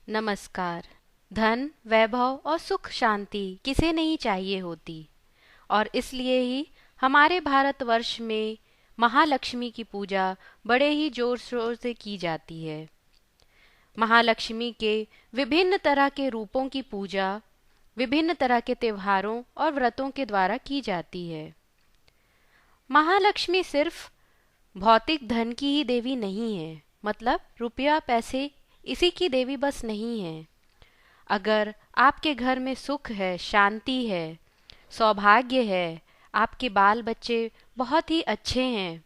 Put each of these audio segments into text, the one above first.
नमस्कार। धन, वैभव और सुख शांति किसे नहीं चाहिए होती, और इसलिए ही हमारे भारतवर्ष में महालक्ष्मी की पूजा बड़े ही जोर शोर से की जाती है। महालक्ष्मी के विभिन्न तरह के रूपों की पूजा विभिन्न तरह के त्योहारों और व्रतों के द्वारा की जाती है। महालक्ष्मी सिर्फ भौतिक धन की ही देवी नहीं है, मतलब रुपया पैसे इसी की देवी बस नहीं है। अगर आपके घर में सुख है, शांति है, सौभाग्य है, आपके बाल बच्चे बहुत ही अच्छे हैं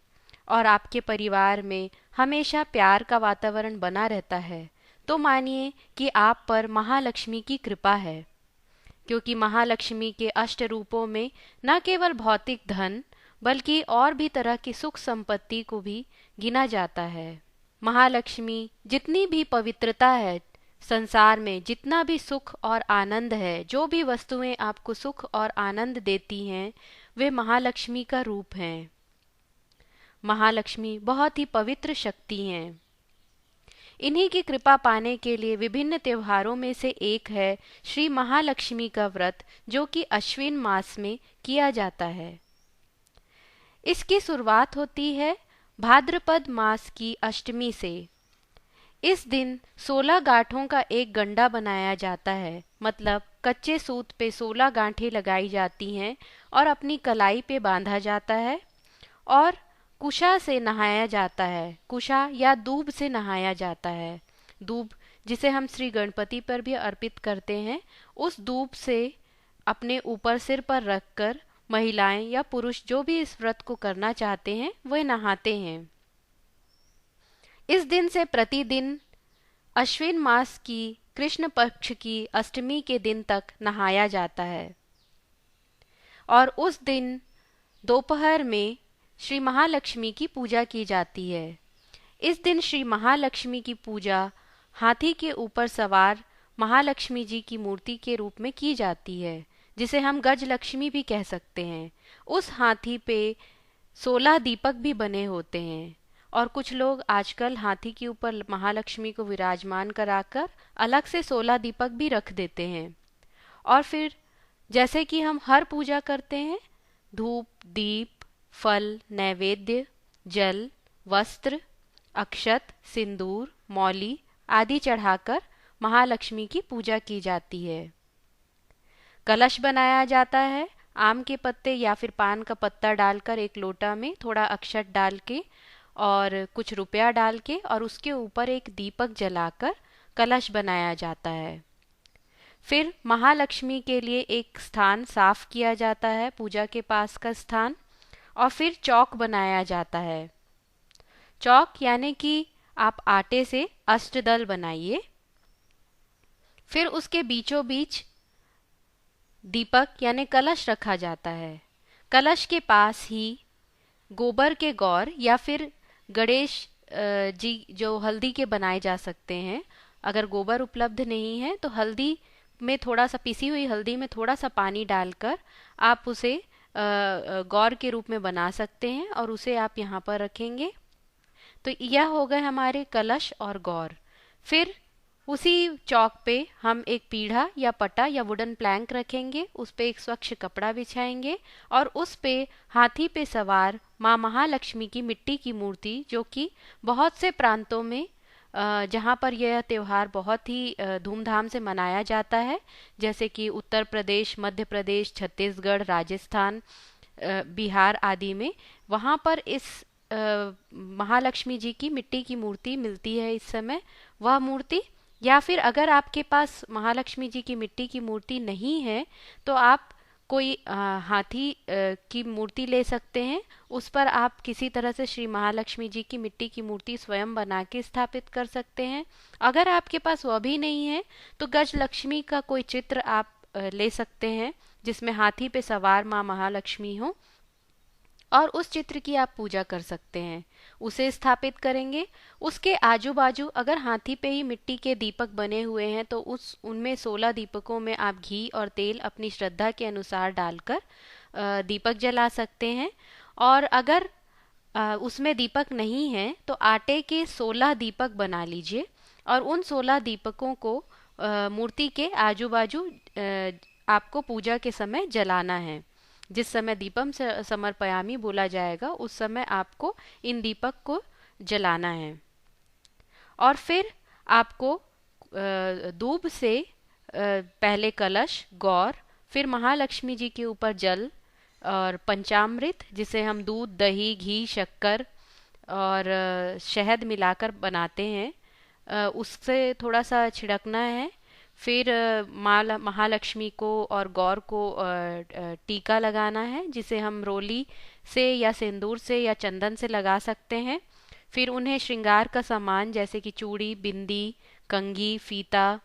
और आपके परिवार में हमेशा प्यार का वातावरण बना रहता है, तो मानिए कि आप पर महालक्ष्मी की कृपा है। क्योंकि महालक्ष्मी के अष्ट रूपों में न केवल भौतिक धन बल्कि और भी तरह की सुख संपत्ति को भी गिना जाता है। महालक्ष्मी जितनी भी पवित्रता है, संसार में जितना भी सुख और आनंद है, जो भी वस्तुएं आपको सुख और आनंद देती हैं, वे महालक्ष्मी का रूप हैं। महालक्ष्मी बहुत ही पवित्र शक्ति हैं। इन्हीं की कृपा पाने के लिए विभिन्न त्योहारों में से एक है श्री महालक्ष्मी का व्रत, जो कि अश्विन मास में किया जाता है। इसकी शुरुआत होती है भाद्रपद मास की अष्टमी से। इस दिन 16 गांठों का एक गंडा बनाया जाता है, मतलब कच्चे सूत पे 16 गांठें लगाई जाती हैं और अपनी कलाई पे बांधा जाता है और कुशा से नहाया जाता है। कुशा या दूब से नहाया जाता है। दूब जिसे हम श्री गणपति पर भी अर्पित करते हैं, उस दूब से अपने ऊपर सिर पर रखकर महिलाएं या पुरुष जो भी इस व्रत को करना चाहते हैं वह नहाते हैं। इस दिन से प्रतिदिन अश्विन मास की कृष्ण पक्ष की अष्टमी के दिन तक नहाया जाता है और उस दिन दोपहर में श्री महालक्ष्मी की पूजा की जाती है। इस दिन श्री महालक्ष्मी की पूजा हाथी के ऊपर सवार महालक्ष्मी जी की मूर्ति के रूप में की जाती है, जिसे हम गजलक्ष्मी भी कह सकते हैं। उस हाथी पे 16 दीपक भी बने होते हैं और कुछ लोग आजकल हाथी के ऊपर महालक्ष्मी को विराजमान कराकर अलग से 16 दीपक भी रख देते हैं। और फिर जैसे कि हम हर पूजा करते हैं, धूप, दीप, फल, नैवेद्य, जल, वस्त्र, अक्षत, सिंदूर, मौली आदि चढ़ाकर महालक्ष्मी की पूजा की जाती है। कलश बनाया जाता है। आम के पत्ते या फिर पान का पत्ता डालकर एक लोटा में थोड़ा अक्षत डाल के और कुछ रुपया डाल के और उसके ऊपर एक दीपक जलाकर कलश बनाया जाता है। फिर महालक्ष्मी के लिए एक स्थान साफ किया जाता है, पूजा के पास का स्थान, और फिर चौक बनाया जाता है। चौक यानी कि आप आटे से अष्टदल बनाइए। फिर उसके बीचों बीच दीपक यानी कलश रखा जाता है। कलश के पास ही गोबर के गौर या फिर गणेश जी जो हल्दी के बनाए जा सकते हैं। अगर गोबर उपलब्ध नहीं है तो हल्दी में थोड़ा सा, पिसी हुई हल्दी में थोड़ा सा पानी डालकर आप उसे गौर के रूप में बना सकते हैं और उसे आप यहाँ पर रखेंगे। तो यह हो गए हमारे कलश और गौर। फिर उसी चौक पे हम एक पीढ़ा या पटा या वुडन प्लैंक रखेंगे, उस पे एक स्वच्छ कपड़ा बिछाएंगे और उस पे हाथी पे सवार माँ महालक्ष्मी की मिट्टी की मूर्ति, जो कि बहुत से प्रांतों में जहाँ पर यह त्यौहार बहुत ही धूमधाम से मनाया जाता है, जैसे कि उत्तर प्रदेश, मध्य प्रदेश, छत्तीसगढ़, राजस्थान, बिहार आदि में, वहाँ पर इस महालक्ष्मी जी की मिट्टी की मूर्ति मिलती है इस समय। वह मूर्ति, या फिर अगर आपके पास महालक्ष्मी जी की मिट्टी की मूर्ति नहीं है तो आप कोई हाथी की मूर्ति ले सकते हैं। उस पर आप किसी तरह से श्री महालक्ष्मी जी की मिट्टी की मूर्ति स्वयं बना के स्थापित कर सकते हैं। अगर आपके पास वह भी नहीं है तो गजलक्ष्मी का कोई चित्र आप ले सकते हैं जिसमें हाथी पे सवार माँ महालक्ष्मी हो, और उस चित्र की आप पूजा कर सकते हैं। उसे स्थापित करेंगे। उसके आजू बाजू अगर हाथी पे ही मिट्टी के दीपक बने हुए हैं तो उनमें 16 दीपकों में आप घी और तेल अपनी श्रद्धा के अनुसार डालकर दीपक जला सकते हैं। और अगर उसमें दीपक नहीं है तो आटे के 16 दीपक बना लीजिए और उन 16 दीपकों को मूर्ति के आजू बाजू आपको पूजा के समय जलाना है। जिस समय दीपम समर्पयामि बोला जाएगा उस समय आपको इन दीपक को जलाना है। और फिर आपको दूब से पहले कलश, गौर, फिर महालक्ष्मी जी के ऊपर जल और पंचामृत, जिसे हम दूध, दही, घी, शक्कर और शहद मिलाकर बनाते हैं, उससे थोड़ा सा छिड़कना है। फिर माँ महालक्ष्मी को और गौर को टीका लगाना है, जिसे हम रोली से या सिंदूर से या चंदन से लगा सकते हैं। फिर उन्हें श्रृंगार का सामान जैसे कि चूड़ी, बिंदी, कंघी, फीता,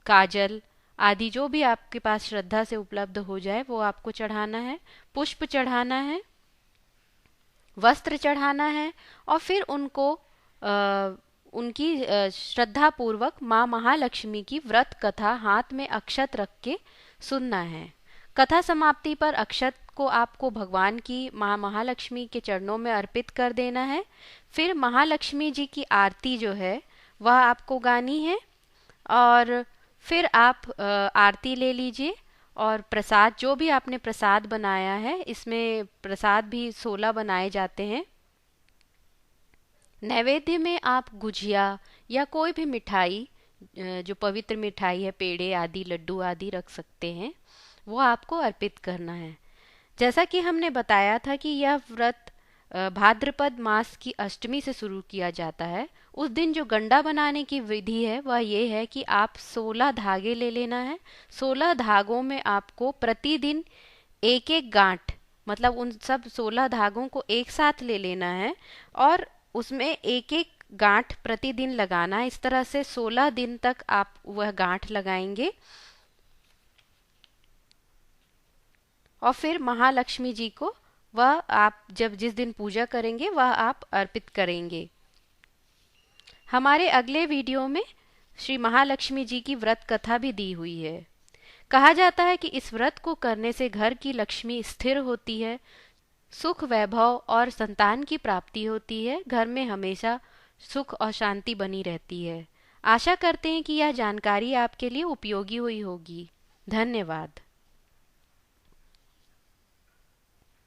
काजल आदि जो भी आपके पास श्रद्धा से उपलब्ध हो जाए वो आपको चढ़ाना है। पुष्प चढ़ाना है, वस्त्र चढ़ाना है और फिर उनको उनकी श्रद्धा पूर्वक माँ महालक्ष्मी की व्रत कथा हाथ में अक्षत रख के सुनना है। कथा समाप्ति पर अक्षत को आपको भगवान की माँ महालक्ष्मी के चरणों में अर्पित कर देना है। फिर महालक्ष्मी जी की आरती जो है वह आपको गानी है और फिर आप आरती ले लीजिए। और प्रसाद, जो भी आपने प्रसाद बनाया है, इसमें प्रसाद भी 16 बनाए जाते हैं। नैवेद्य में आप गुजिया या कोई भी मिठाई, जो पवित्र मिठाई है, पेड़े आदि, लड्डू आदि रख सकते हैं, वो आपको अर्पित करना है। जैसा कि हमने बताया था कि यह व्रत भाद्रपद मास की अष्टमी से शुरू किया जाता है। उस दिन जो गंडा बनाने की विधि है वह ये है कि आप 16 धागे ले लेना है। 16 धागों में आपको प्रतिदिन एक एक गांठ, मतलब उन सब 16 धागों को एक साथ ले लेना है और उसमें एक एक गांठ प्रतिदिन लगाना है। इस तरह से 16 दिन तक आप वह गांठ लगाएंगे और फिर महालक्ष्मी जी को वह आप जब जिस दिन पूजा करेंगे वह आप अर्पित करेंगे। हमारे अगले वीडियो में श्री महालक्ष्मी जी की व्रत कथा भी दी हुई है। कहा जाता है कि इस व्रत को करने से घर की लक्ष्मी स्थिर होती है, सुख, वैभव और संतान की प्राप्ति होती है, घर में हमेशा सुख और शांति बनी रहती है। आशा करते हैं कि यह जानकारी आपके लिए उपयोगी हुई होगी। धन्यवाद।